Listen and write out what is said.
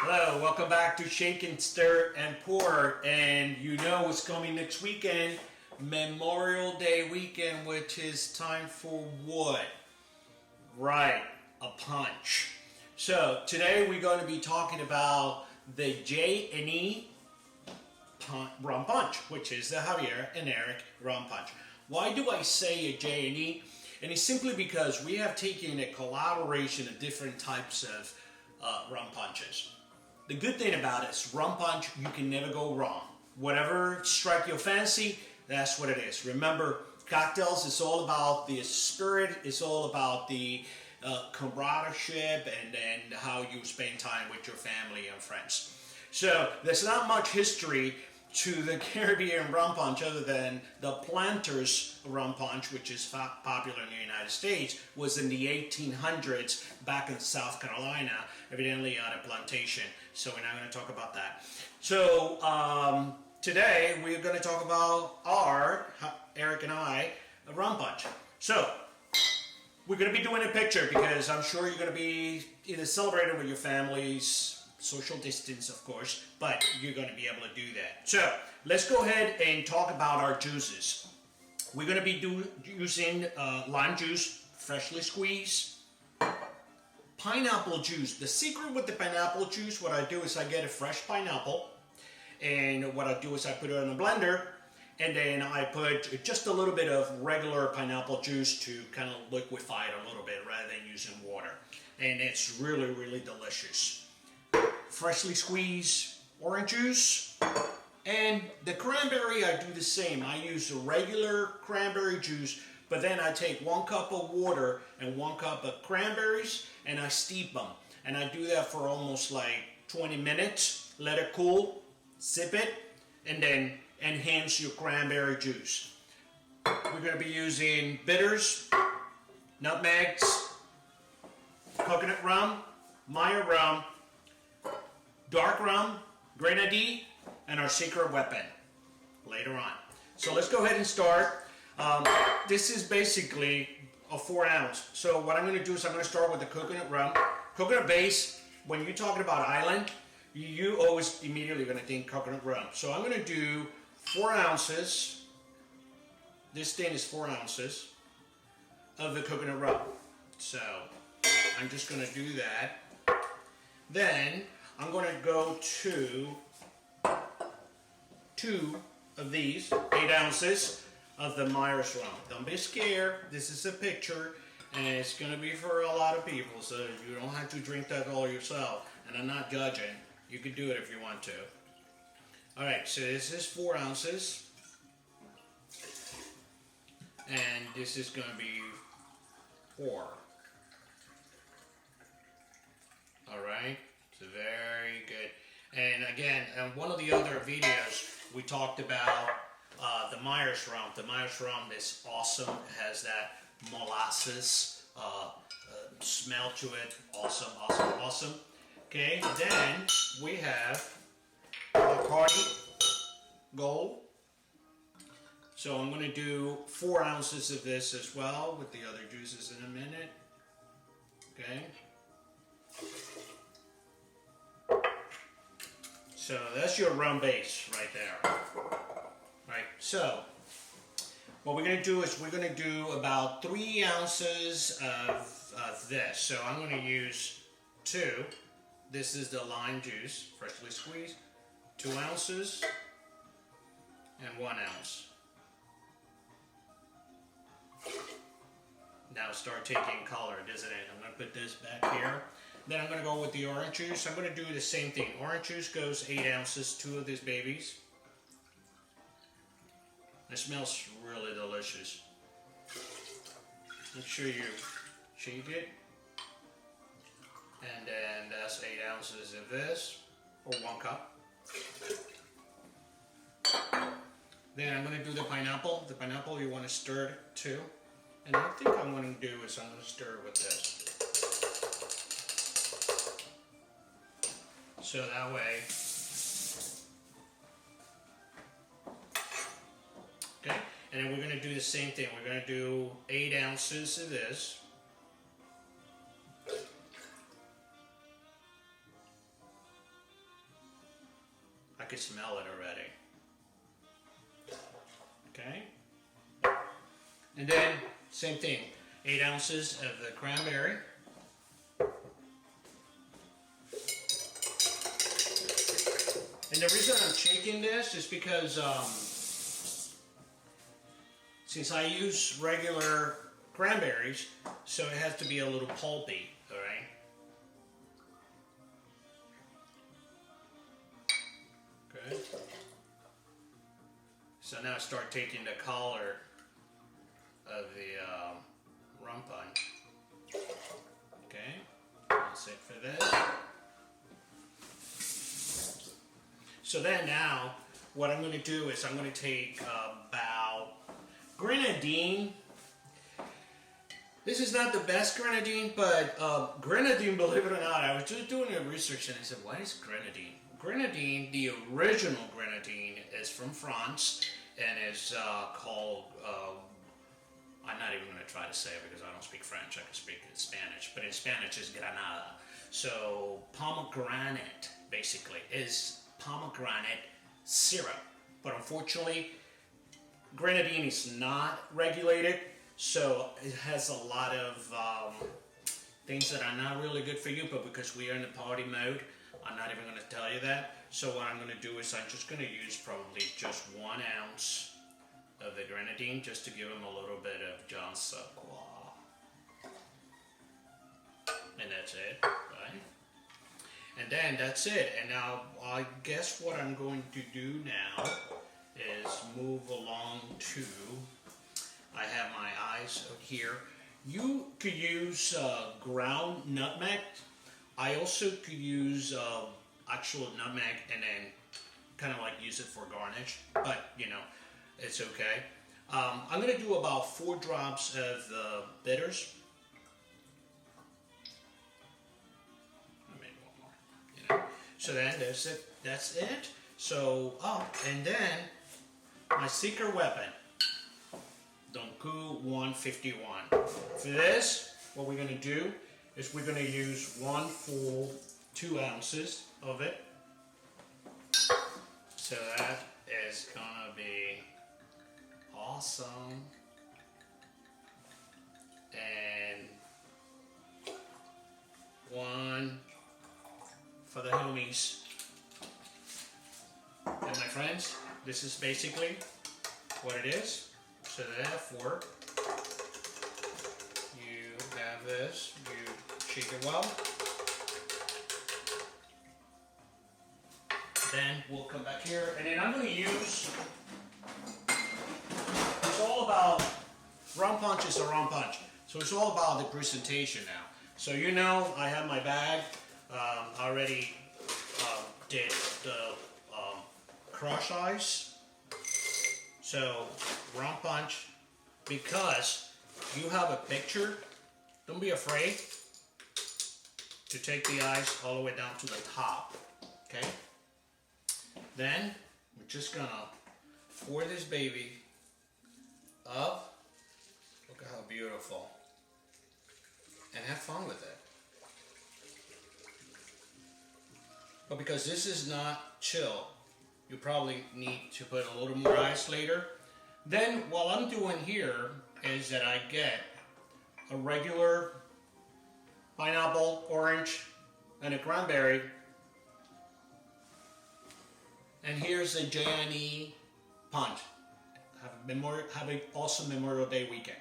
Hello, welcome back to Shake and Stir and Pour. And you know what's coming next weekend, Memorial Day weekend, which is time for what? Right, a punch. So today we're going to be talking about the J&E Rum Punch, which is the Javier and Eric Rum Punch. Why do I say a J&E? And it's simply because we have taken a collaboration of different types of rum punches. The good thing about it is rum punch, you can never go wrong. Whatever strike your fancy, that's what it is. Remember, cocktails is all about the spirit, it's all about the camaraderie and how you spend time with your family and friends. So there's not much history to the Caribbean rum punch other than the Planters rum punch, which is popular in the United States, was in the 1800s back in South Carolina, evidently on a plantation. So we're not going to talk about that. So today we're going to talk about our, Eric and I, rum punch. So we're going to be doing a picture because I'm sure you're going to be either celebrating with your families, social distance, of course, but you're going to be able to do that. So let's go ahead and talk about our juices. We're going to be using lime juice, freshly squeezed, pineapple juice. The secret with the pineapple juice, what I do is I get a fresh pineapple, and what I do is I put it in a blender, and then I put just a little bit of regular pineapple juice to kind of liquefy it a little bit rather than using water. And it's really, really delicious. Freshly squeezed orange juice, and the cranberry I do the same. I use a regular cranberry juice, but then I take 1 cup of water and 1 cup of cranberries and I steep them, and I do that for almost like 20 minutes. Let it cool, sip it, and then enhance your cranberry juice. We're going to be using bitters, nutmegs, coconut rum, Meyer rum, dark rum, grenadine, and our secret weapon later on. So let's go ahead and start. This is basically a 4 ounce. So what I'm going to do is I'm going to start with the coconut rum. Coconut base, when you're talking about island, you always immediately going to think coconut rum. So I'm going to do 4 ounces. This thing is 4 ounces of the coconut rum. So I'm just going to do that. Then I'm going to go to 2 of these, 8 ounces of the Myers rum. Don't be scared. This is a picture, and it's going to be for a lot of people, so you don't have to drink that all yourself. And I'm not judging. You can do it if you want to. Alright, so this is 4 ounces. And this is going to be 4. Alright. It's very good. And again, in one of the other videos, we talked about the Myers rum. The Myers rum is awesome. It has that molasses smell to it. Awesome, awesome, awesome. Okay, then we have Bacardi Gold. So I'm going to do 4 ounces of this as well with the other juices in a minute. Okay. So that's your rum base right there. Right, so what we're going to do is we're going to do about 3 ounces of this. So I'm going to use 2. This is the lime juice, freshly squeezed. 2 ounces and 1 ounce. Now start taking color, doesn't it? I'm going to put this back here. Then I'm going to go with the orange juice. I'm going to do the same thing. Orange juice goes 8 ounces, 2 of these babies. It smells really delicious. Make sure you shake it. And then that's 8 ounces of this, or 1 cup. Then I'm going to do the pineapple. The pineapple you want to stir it too. And I think I'm going to do is I'm going to stir it with this. So that way, okay, and then we're going to do the same thing. We're going to do 8 ounces of this. can smell it already. Okay. And then, same thing, 8 ounces of the cranberry. And the reason I'm shaking this is because since I use regular cranberries, so it has to be a little pulpy, all right? Okay. So now I start taking the color of the rum punch. Okay, that's it for this. So then now, what I'm going to do is I'm going to take about grenadine. This is not the best grenadine, but grenadine, believe it or not, I was just doing a research and I said, what is grenadine? Grenadine, the original grenadine, is from France and is called, I'm not even going to try to say it because I don't speak French, I can speak Spanish, but in Spanish it's granada. So pomegranate, basically, is pomegranate syrup. But unfortunately, grenadine is not regulated, so it has a lot of things that are not really good for you, but because we are in the party mode, I'm not even going to tell you that. So what I'm going to do is I'm just going to use probably just 1 ounce of the grenadine just to give them a little bit of Jean Sacqua. And that's it, right? And then that's it. And now I guess what I'm going to do now is move along to, I have my eyes out here. You could use ground nutmeg. I also could use actual nutmeg and then kind of like use it for garnish, but you know, it's okay. I'm going to do about 4 drops of the bitters. Maybe 1 more. You know. So then that's it. That's it. So, and then my secret weapon, Donku 151. For this, what we're going to do is we're going to use 1 full 2 ounces of it. So that is going to be awesome. And 1 for the homies. And my friends, this is basically what it is. So therefore, you have this, you shake it well. Then we'll come back here, and then I'm going to use, it's all about, rum punch is a rum punch. So it's all about the presentation now. So you know, I have my bag, already did the crush ice. So rum punch, because you have a picture, don't be afraid to take the ice all the way down to the top, okay? Then we're just gonna pour this baby up. Look at how beautiful. And have fun with it. But because this is not chill, you probably need to put a little more ice later. Then what I'm doing here is that I get a regular pineapple, orange, and a cranberry. And here's a J&E punch. Have an awesome Memorial Day weekend.